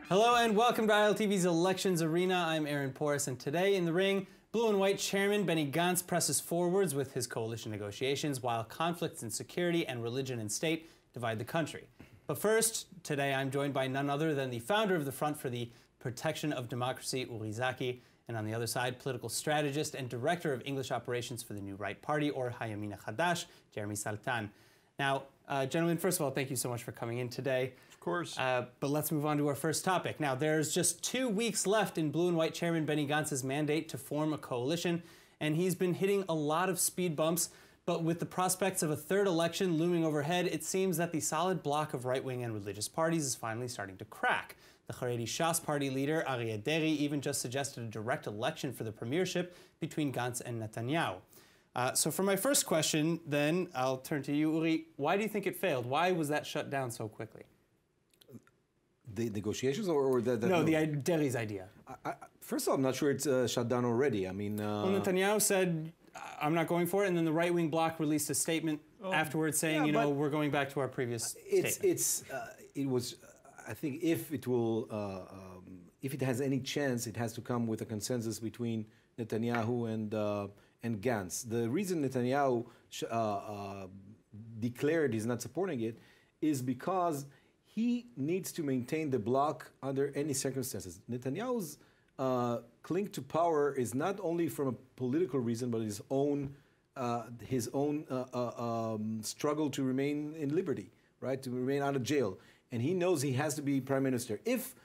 Hello and welcome to ILTV's Elections Arena. I'm Aaron Porras, and today in the ring, Blue and White Chairman Benny Gantz presses forwards with his coalition negotiations while conflicts in security and religion and state divide the country. But first, today I'm joined by none other than the founder of the Front for the Protection of Democracy, Zaki, and on the other side, political strategist and director of English operations for the New Right Party, or Hayamina Hadash, Jeremy Saltan. Now, gentlemen, first of all, thank you so much for coming in today. Of course. But let's move on to our first topic. Now, there's just 2 weeks left in Blue and White Chairman Benny Gantz's mandate to form a coalition, and he's been hitting a lot of speed bumps. But with the prospects of a third election looming overhead, it seems that the solid block of right-wing and religious parties is finally starting to crack. The Haredi Shas party leader, Aryeh Deri, even just suggested a direct election for the premiership between Gantz and Netanyahu. So for my first question, then, I'll turn to you, Uri. Why do you think it failed? Why was that shut down so quickly? The negotiations or the No, Deri's idea. First of all, I'm not sure it's shut down already. I mean... well, Netanyahu said, I'm not going for it, and then the right-wing bloc released a statement afterwards saying, you know, we're going back to our previous statement. It was, I think, if it will, if it has any chance, it has to come with a consensus between Netanyahu and Gantz. The reason Netanyahu declared he's not supporting it is because he needs to maintain the bloc under any circumstances. Netanyahu's cling to power is not only from a political reason, but his own struggle to remain in liberty, right? To remain out of jail. And he knows he has to be prime minister. If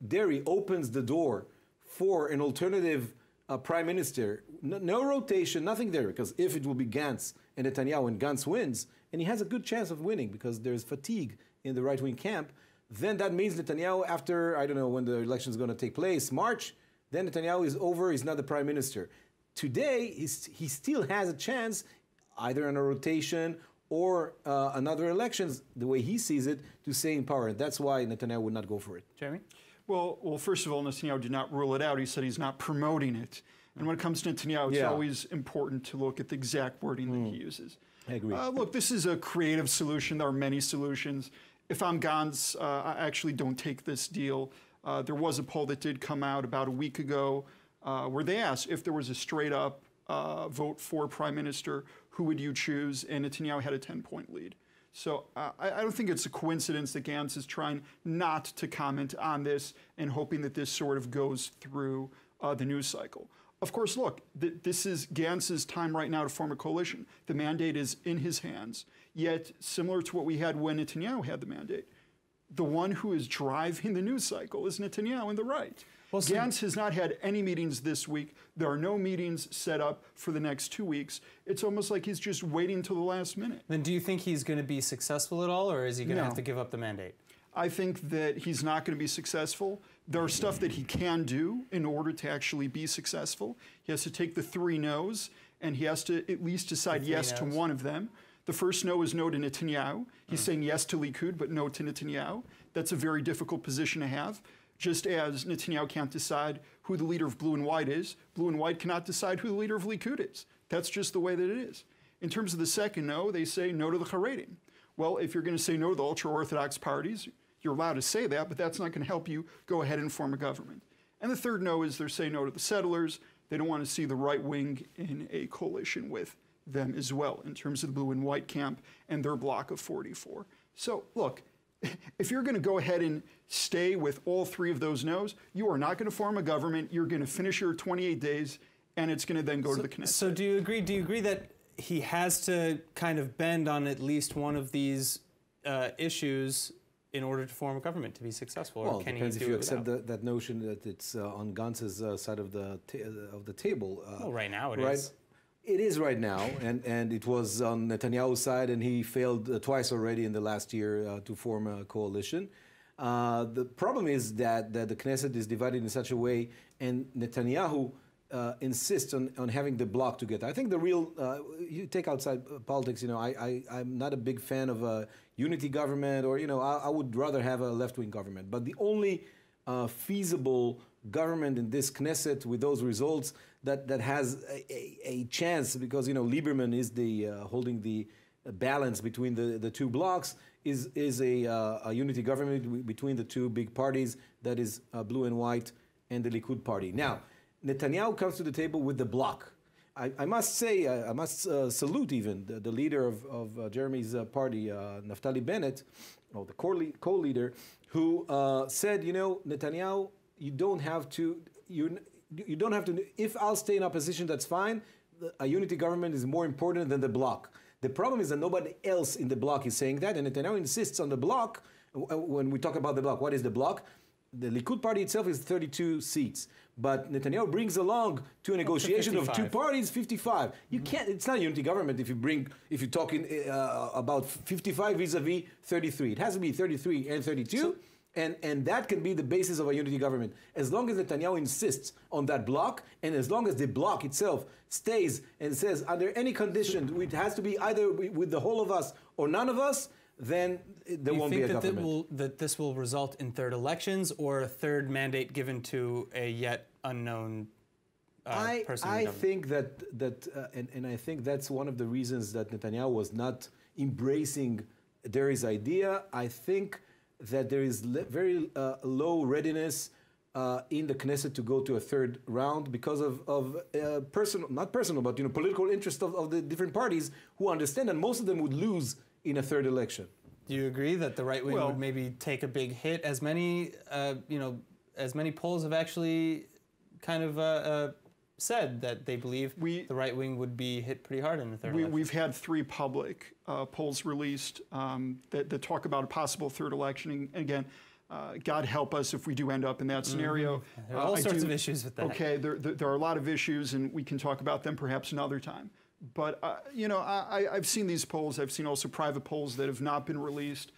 Deri opens the door for an alternative prime minister, no rotation, nothing there, because if it will be Gantz and Netanyahu and Gantz wins, and he has a good chance of winning because there's fatigue in the right-wing camp, then that means Netanyahu, after, I don't know when the election is going to take place, March, then Netanyahu is over, he's not the prime minister. Today, he still has a chance, either in a rotation or another elections, the way he sees it, to stay in power. And that's why Netanyahu would not go for it. Jeremy? Well, first of all, Netanyahu did not rule it out. He said he's not promoting it. And when it comes to Netanyahu, it's always important to look at the exact wording that he uses. I agree. Look, this is a creative solution. There are many solutions. If I'm Gantz, I actually don't take this deal. There was a poll that did come out about a week ago where they asked if there was a straight-up vote for prime minister, who would you choose? And Netanyahu had a 10-point lead. So I don't think it's a coincidence that Gantz is trying not to comment on this and hoping that this sort of goes through the news cycle. Of course, look, this is Gantz's time right now to form a coalition. The mandate is in his hands, yet similar to what we had when Netanyahu had the mandate, the one who is driving the news cycle is Netanyahu and the right. Well, Gantz has not had any meetings this week. There are no meetings set up for the next 2 weeks. It's almost like he's just waiting until the last minute. Then do you think he's going to be successful at all, or is he going to have to give up the mandate? I think that he's not going to be successful. There's stuff that he can do in order to actually be successful. He has to take the 3 no's, and he has to at least decide yes to one of them. The first no is no to Netanyahu. He's saying yes to Likud, but no to Netanyahu. That's a very difficult position to have. Just as Netanyahu can't decide who the leader of Blue and White is, Blue and White cannot decide who the leader of Likud is. That's just the way that it is. In terms of the second no, they say no to the Haredim. Well, if you're going to say no to the ultra-Orthodox parties, you're allowed to say that, but that's not going to help you go ahead and form a government. And the third no is they're saying no to the settlers. They don't want to see the right wing in a coalition with them as well, in terms of the Blue and White camp and their block of 44. So, look, if you're going to go ahead and stay with all 3 of those no's, you are not going to form a government. You're going to finish your 28 days, and it's going to then go to the Knesset. So do you agree that he has to kind of bend on at least one of these issues in order to form a government to be successful? Or Well, can depends he do if you it accept without? that notion that it's on Gantz's side of the table. Well, right now it right? is. It is right now, and it was on Netanyahu's side, and he failed twice already in the last year to form a coalition. The problem is that the Knesset is divided in such a way, and Netanyahu insists on having the bloc together. I think the real, you take outside politics, you know, I'm not a big fan of a unity government, or, you know, I would rather have a left-wing government. But the only feasible government in this Knesset with those results that has a chance, because Lieberman is the holding the balance between the two blocks, is a unity government between the two big parties, that is blue and white and the Likud party. Now, Netanyahu comes to the table with the bloc. I must say, I must salute even the leader of Jeremy's party, Naftali Bennett, or the co-leader, who said, Netanyahu, you don't have to, if I'll stay in opposition, that's fine. A unity government is more important than the bloc. The problem is that nobody else in the bloc is saying that, and Netanyahu insists on the bloc. When we talk about the bloc, what is the bloc? The Likud party itself is 32 seats, but Netanyahu brings along to a negotiation of two parties 55. You can't. It's not a unity government if you're talking about 55 vis-a-vis 33. It has to be 33 and 32, and that can be the basis of a unity government as long as Netanyahu insists on that bloc, and as long as the bloc itself stays and says under any condition it has to be either with the whole of us or none of us, then there won't be a government. Do you think that this will result in third elections or a third mandate given to a yet unknown person? I think that and I think that's one of the reasons that Netanyahu was not embracing Deri's idea. I think that there is very low readiness in the Knesset to go to a third round because of not personal, but political interest of the different parties who understand that most of them would lose in a third election. Do you agree that the right wing would maybe take a big hit? As many polls have actually kind of said that they believe the right wing would be hit pretty hard in the third election. We've had 3 public polls released that talk about a possible third election. And again, God help us if we do end up in that scenario. There are all sorts of issues with that. Okay, there are a lot of issues, and we can talk about them perhaps another time. But, I've seen these polls. I've seen also private polls that have not been released.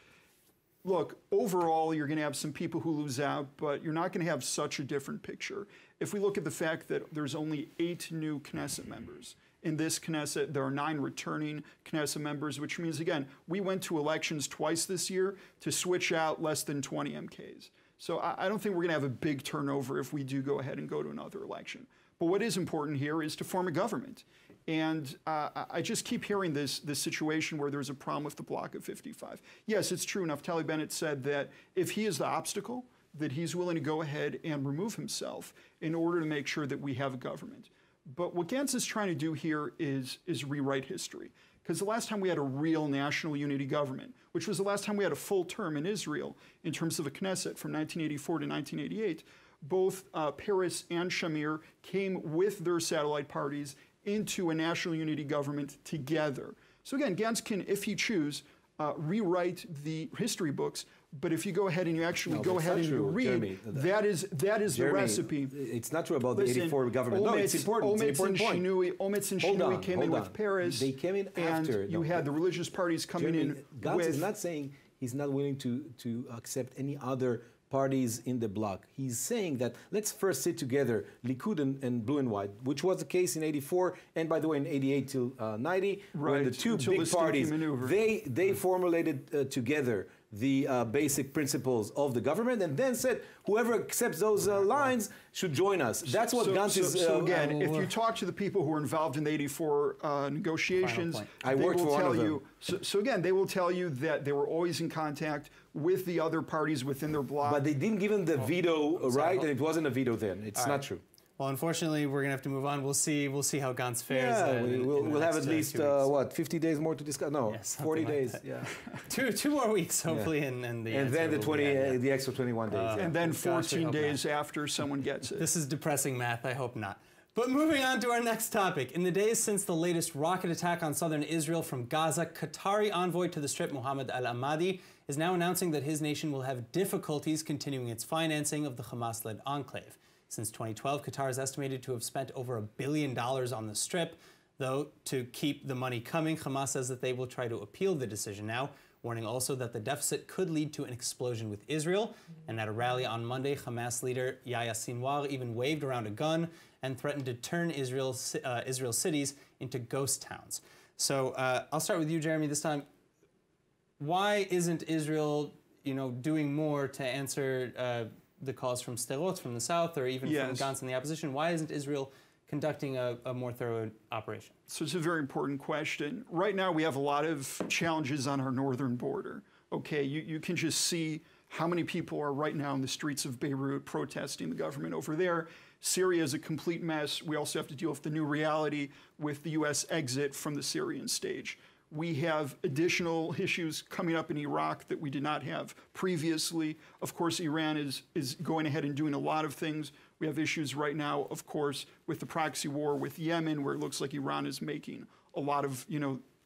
Look, overall, you're going to have some people who lose out, but you're not going to have such a different picture. If we look at the fact that there's only 8 new Knesset members. In this Knesset, there are 9 returning Knesset members, which means, again, we went to elections twice this year to switch out less than 20 MKs. So I don't think we're going to have a big turnover if we do go ahead and go to another election. But what is important here is to form a government. And I just keep hearing this situation where there's a problem with the block of 55. Yes, it's true. Naftali Bennett said that if he is the obstacle, that he's willing to go ahead and remove himself in order to make sure that we have a government. But what Gantz is trying to do here is rewrite history. Because the last time we had a real national unity government, which was the last time we had a full term in Israel in terms of a Knesset from 1984 to 1988, both Peres and Shamir came with their satellite parties into a national unity government together. So again, Gantz can, if he choose, rewrite the history books. But if you go ahead and you actually go ahead and you read, Jeremy, that is Jeremy, the recipe. It's not true about the 84 government. No, it's important. It's an important point. Omitz and Shinui came in with Peres. They came in after. And you had the religious parties coming in Gantz with... is not saying he's not willing to accept any other parties in the bloc. He's saying that let's first sit together, Likud and Blue and White, which was the case in 84 and, by the way, in 88 till 90, when the two big parties, they formulated together the basic principles of the government and then said whoever accepts those lines should join us. That's what Gantz is... So again, if you talk to the people who were involved in the 84 negotiations, I worked for one of them. So again, they will tell you that they were always in contact with the other parties within their bloc. But they didn't give them the veto right, and it wasn't a veto then. It's not true. Well, unfortunately, we're gonna have to move on. We'll see how Gantz fares. Yeah, we'll have at least 50 days more to discuss. No, 40 days. Like yeah, two more weeks hopefully, and then the extra 21 days, and then 14 days after someone gets it. This is depressing math. I hope not. But moving on to our next topic. In the days since the latest rocket attack on southern Israel from Gaza, Qatari envoy to the Strip, Mohammed al-Ahmadi, is now announcing that his nation will have difficulties continuing its financing of the Hamas-led enclave. Since 2012, Qatar is estimated to have spent over $1 billion on the Strip. Though, to keep the money coming, Hamas says that they will try to appeal the decision now, warning also that the deficit could lead to an explosion with Israel. And at a rally on Monday, Hamas leader Yahya Sinwar even waved around a gun and threatened to turn Israel's cities into ghost towns. So I'll start with you, Jeremy, this time. Why isn't Israel, doing more to answer the calls from Sderot, from the south, or even from Gantz and the opposition? Why isn't Israel conducting a more thorough operation? So it's a very important question. Right now, we have a lot of challenges on our northern border. Okay, you can just see how many people are right now in the streets of Beirut protesting the government over there. Syria is a complete mess. We also have to deal with the new reality with the U.S. exit from the Syrian stage. We have additional issues coming up in Iraq that we did not have previously. Of course, Iran is going ahead and doing a lot of things. We have issues right now, of course, with the proxy war with Yemen, where it looks like Iran is making a lot of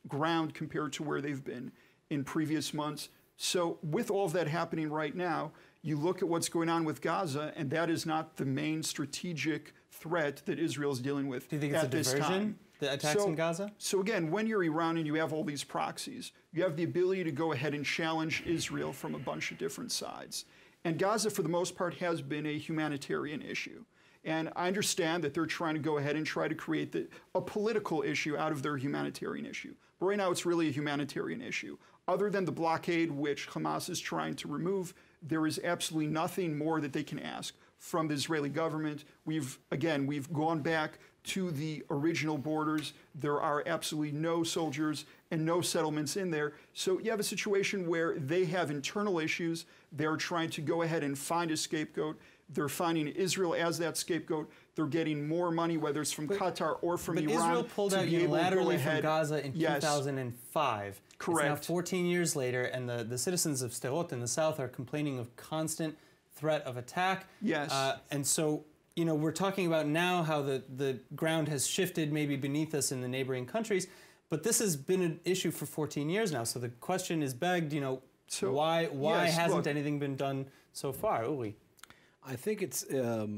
ground compared to where they've been in previous months. So with all of that happening right now, you look at what's going on with Gaza, and that is not the main strategic threat that Israel is dealing with. Do you think it's a diversion, the attacks in Gaza? So again, when you're Iran and you have all these proxies, you have the ability to go ahead and challenge Israel from a bunch of different sides. And Gaza, for the most part, has been a humanitarian issue. And I understand that they're trying to go ahead and try to create a political issue out of their humanitarian issue. But right now, it's really a humanitarian issue. Other than the blockade, which Hamas is trying to remove, there is absolutely nothing more that they can ask from the Israeli government. We've gone back to the original borders. There are absolutely no soldiers and no settlements in there. So you have a situation where they have internal issues. They're trying to go ahead and find a scapegoat. They're finding Israel as that scapegoat. They're getting more money, whether it's from Qatar or from Iran. But Israel pulled out unilaterally from Gaza in 2005. Correct. It's now 14 years later, and the citizens of Sderot in the south are complaining of constant threat of attack. Yes. And so, we're talking about now how the ground has shifted maybe beneath us in the neighboring countries, but this has been an issue for 14 years now. So the question is begged, why hasn't anything been done so far, Uri? I think it's a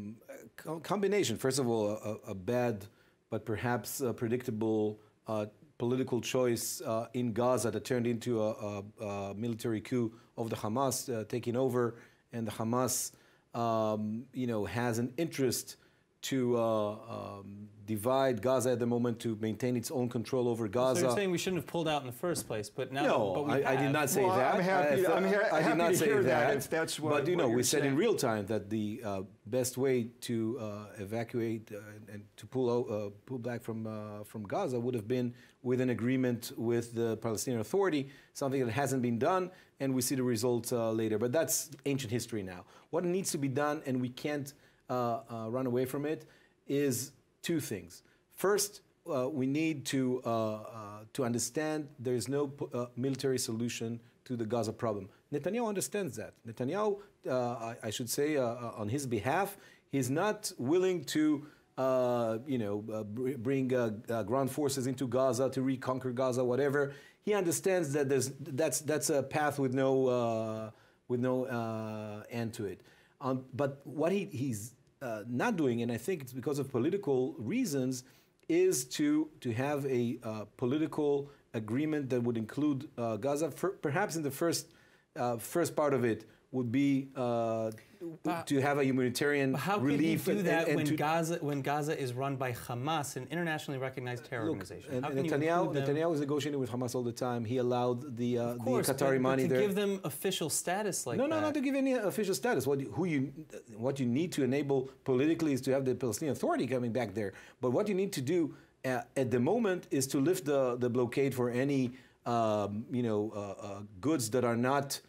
combination. First of all, a bad but perhaps predictable political choice in Gaza that turned into a military coup of the Hamas taking over, and the Hamas, has an interest to divide Gaza at the moment to maintain its own control over Gaza. So you're saying we shouldn't have pulled out in the first place, but now no, I did not say that. I'm happy to hear that if that's what. But we said in real time that the best way to evacuate and to pull back from Gaza would have been with an agreement with the Palestinian Authority, something that hasn't been done, and we see the results later. But that's ancient history now. What needs to be done, and we can't run away from it, is two things. First, we need to understand there is no military solution to the Gaza problem. Netanyahu understands that. Netanyahu, I should say, on his behalf, he's not willing to bring ground forces into Gaza to reconquer Gaza, whatever. He understands that that's a path with no end to it. But what he's not doing, and I think it's because of political reasons, is to have a political agreement that would include Gaza. Perhaps in the first part of it would be to have a humanitarian relief. How can you do that when Gaza is run by Hamas, an internationally recognized terror organization? Netanyahu is negotiating with Hamas all the time. He allowed the Qatari money there. To give them official status like that. No, not to give any official status. What you need to enable politically is to have the Palestinian Authority coming back there. But what you need to do at the moment is to lift the blockade for any goods that are not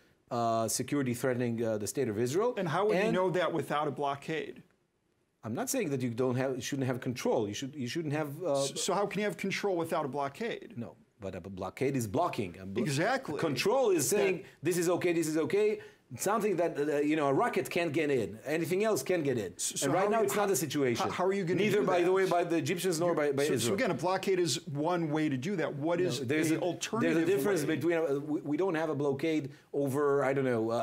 security threatening the state of Israel. And how would you know that without a blockade? I'm not saying that you shouldn't have control. You shouldn't have. So how can you have control without a blockade? No, but a blockade is blocking. Exactly. Control is saying this is okay. This is okay. Something that a rocket can't get in. Anything else can get in. So and right now, it's not the situation. How are you going to do that? Neither, by the way, by the Egyptians nor by Israel. So again, a blockade is one way to do that. What is the alternative? There's a difference between. We don't have a blockade over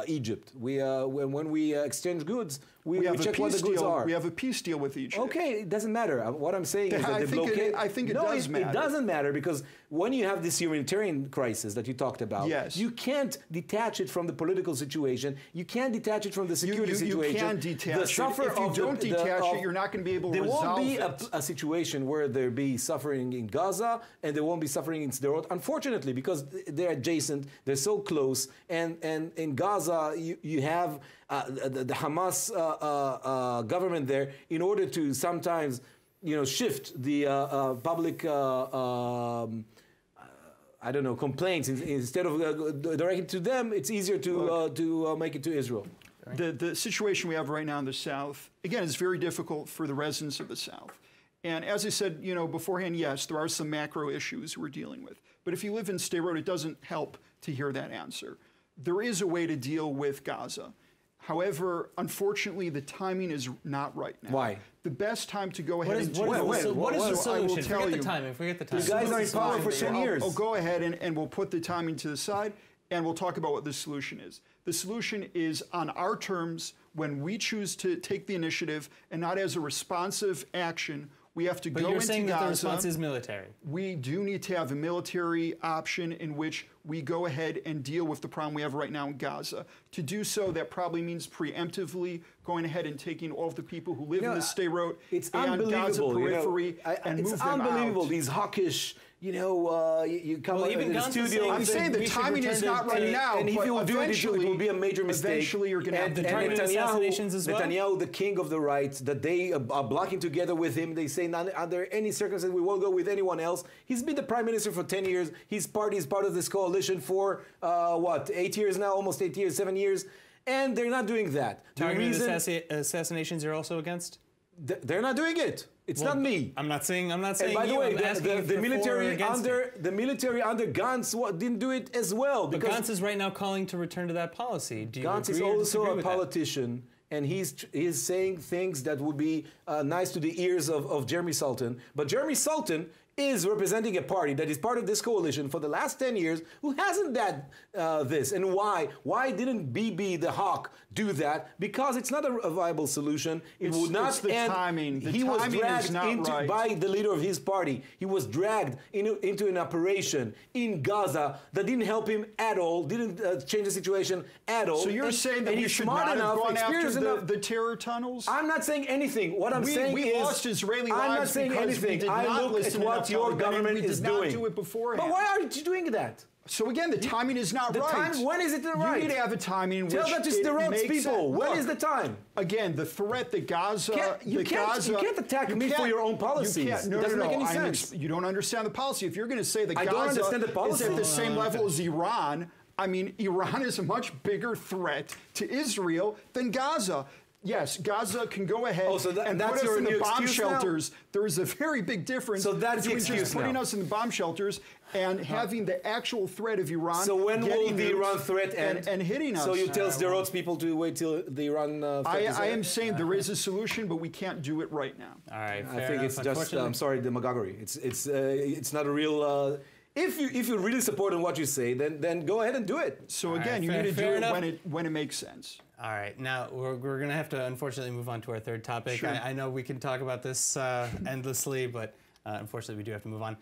Egypt. When we exchange goods, we check what the goods are. We have a peace deal with Egypt. Okay, it doesn't matter. What I'm saying is that the blockade. I think it does matter. It doesn't matter because when you have this humanitarian crisis that you talked about, you can't detach it from the political situation. You can't detach it from the security situation. You can detach it. If you don't detach it, you're not going to be able to resolve it. There won't be a situation where there be suffering in Gaza and there won't be suffering in Sderot, unfortunately, because they're adjacent, they're so close, and in Gaza you have the Hamas government there in order to sometimes, shift the public. I don't know, complaints instead of directing to them. It's easier to make it to Israel. The situation we have right now in the South, again, is very difficult for the residents of the South. And as I said, beforehand, yes, there are some macro issues we're dealing with. But if you live in Sderot, it doesn't help to hear that answer. There is a way to deal with Gaza. However, unfortunately, the timing is not right now. Why? The best time to go ahead what is the solution? Forget the timing. Forget the timing. You guys are in power for 10 years. I'll go ahead and we'll put the timing to the side, and we'll talk about what the solution is. The solution is on our terms when we choose to take the initiative and not as a responsive action. We have to go into Gaza. But you're saying that the response is military. We do need to have a military option in which we go ahead and deal with the problem we have right now in Gaza. To do so, that probably means preemptively going ahead and taking all of the people who live in the Sderot and Gaza periphery and move them out. It's unbelievable, these hawkish, you come in the studio. I'm saying the timing is not right now. And if you will do it, it will be a major mistake. Eventually, you're going to have the targeted assassinations as well. Netanyahu, the king of the right, that they are blocking together with him. They say, not under any circumstance, we won't go with anyone else. He's been the prime minister for 10 years. His party is part of this coalition for, 8 years now, almost 8 years, 7 years. And they're not doing that. Targeted assassinations you're also against? They're not doing it. It's not me. I'm not saying. And by the way, the military under Gantz didn't do it as well. But Gantz is right now calling to return to that policy. Do you Gantz is also a politician, and he's saying things that would be nice to the ears of Jeremy Saltan. But Jeremy Saltan is representing a party that is part of this coalition for the last 10 years who hasn't done this. And why? Why didn't Bibi the hawk do that? Because it's not a viable solution. It would not end. The timing. He was dragged by the leader of his party. He was dragged into an operation in Gaza that didn't help him at all, didn't change the situation at all. So you're saying that we should not have gone after the terror tunnels? I'm not saying anything. What I'm saying is... We lost Israeli lives I'm not saying anything. I look at what your government is doing. We did not do it beforehand. But why aren't you doing that? So again, the timing is not right. When is it right? You need to have a timing in which Tell that to Sderot's people. When is the time? Again, the threat that Gaza... You can't attack me for your own policies. It doesn't make any sense. You don't understand the policy. If you're going to say that Gaza is at the same level as Iran, I mean, Iran is a much bigger threat to Israel than Gaza. Yes, Gaza can go ahead and put us in the bomb shelters. There is a very big difference between just putting us in the bomb shelters and having the actual threat of Iran. So when will the Iran threat end? And hitting us. So you tell Sderot's people to wait till the Iran threat is I am saying there is a solution, but we can't do it right now. All right, I think it's just, I'm sorry, demagoguery. It's not a real... If you really support on what you say, then go ahead and do it. So again, you need to do it when it makes sense. All right, now we're going to have to unfortunately move on to our third topic. Sure. I know we can talk about this endlessly, but unfortunately we do have to move on.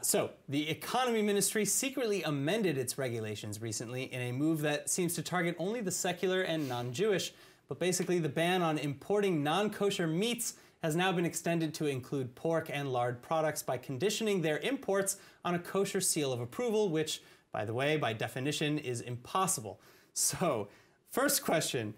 So the economy ministry secretly amended its regulations recently in a move that seems to target only the secular and non-Jewish, but basically the ban on importing non-kosher meats has now been extended to include pork and lard products by conditioning their imports on a kosher seal of approval, which, by the way, by definition is impossible. So, first question,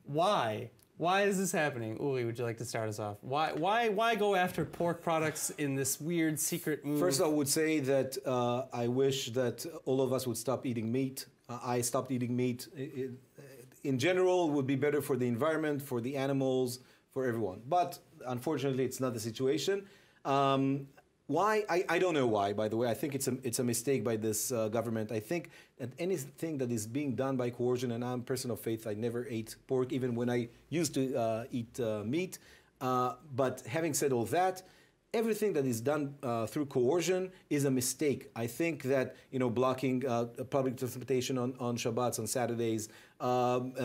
why? Why is this happening? Uli, would you like to start us off? Why go after pork products in this weird secret move? First, I would say that I wish that all of us would stop eating meat. I stopped eating meat. In general, it would be better for the environment, for the animals, for everyone. But unfortunately, it's not the situation. Why? I don't know why, by the way. I think it's a mistake by this government. I think that anything that is being done by coercion, and I'm a person of faith, I never ate pork, even when I used to eat meat. But having said all that, everything that is done through coercion is a mistake. I think that, blocking public transportation on Shabbats, on Saturdays,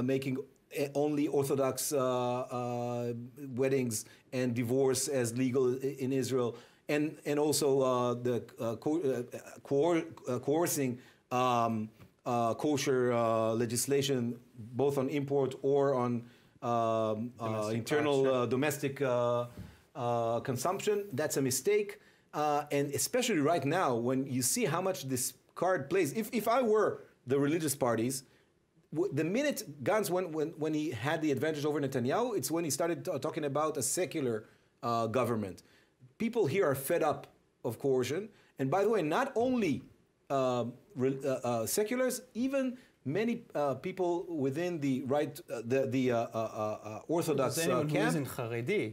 making only Orthodox weddings and divorce as legal in Israel, and also the coercing kosher legislation, both on import or on domestic consumption. That's a mistake, and especially right now when you see how much this card plays. If I were the religious parties, The minute Gantz, when he had the advantage over Netanyahu, it's when he started talking about a secular government. People here are fed up of coercion. And by the way, not only seculars, even many people within the right, Orthodox camp,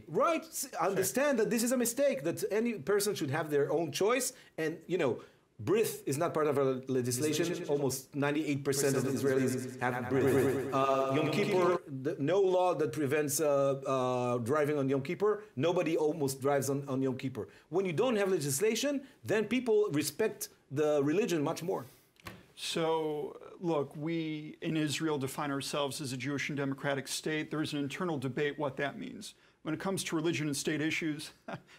right, understand that this is a mistake, that any person should have their own choice. And, you know, Brit is not part of our legislation. Almost 98% of the Israelis have Brit. Yom Kippur, no law that prevents driving on Yom Kippur. Nobody almost drives on Yom Kippur. When you don't have legislation, then people respect the religion much more. So, look, we in Israel define ourselves as a Jewish and democratic state. There's an internal debate what that means. When it comes to religion and state issues,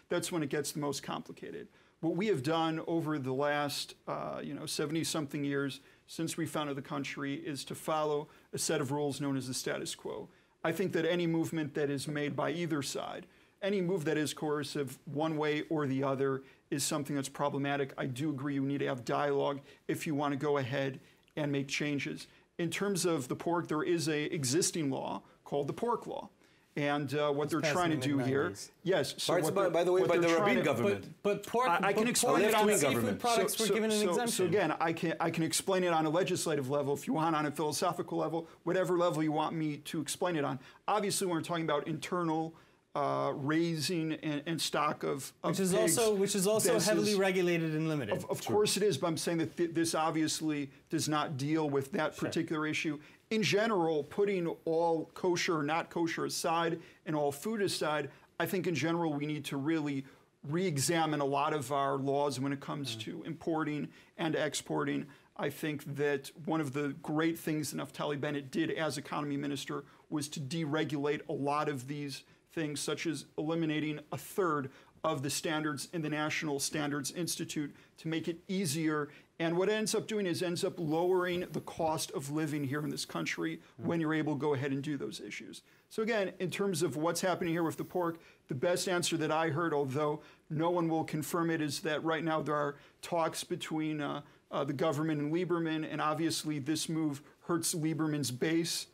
that's when it gets the most complicated. What we have done over the last, 70-something years since we founded the country is to follow a set of rules known as the status quo. I think that any movement that is made by either side, any move that is coercive one way or the other, is something that's problematic. I do agree you need to have dialogue if you want to go ahead and make changes. In terms of the pork, there is an existing law called the pork law. And what they're trying to do here, yes. So by the way, by the Rabin government. But pork, I can explain it on seafood products were given an exemption. So again, I can explain it on a legislative level, if you want, on a philosophical level, whatever level you want me to explain it on. Obviously, when we're talking about internal raising and stock of which is pigs, also heavily regulated and limited. Of course it is, but I'm saying that this obviously does not deal with that particular issue. In general, putting all kosher or not kosher aside and all food aside, I think in general we need to really re-examine a lot of our laws when it comes to importing and exporting. I think that one of the great things that Naftali Bennett did as economy minister was to deregulate a lot of these things, such as eliminating a third of the standards in the National Standards Institute to make it easier. And what it ends up doing is ends up lowering the cost of living here in this country when you're able to go ahead and do those issues. So again, in terms of what's happening here with the pork, the best answer that I heard, although no one will confirm it, is that right now there are talks between the government and Lieberman, and obviously this move hurts Lieberman's base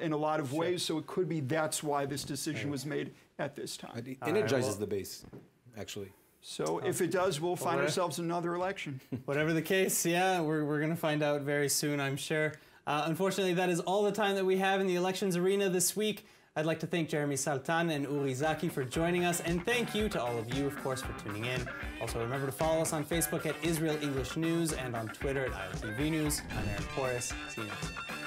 in a lot of ways, so it could be that's why this decision was made at this time. It energizes the base, actually. So if it does, we'll find ourselves in another election. Whatever the case, yeah, we're going to find out very soon, I'm sure. Unfortunately, that is all the time that we have in the elections arena this week. I'd like to thank Jeremy Saltan and Uri Zaki for joining us, and thank you to all of you, of course, for tuning in. Also, remember to follow us on Facebook at Israel English News and on Twitter at ILTV News. I'm Aaron Porras. See you next time.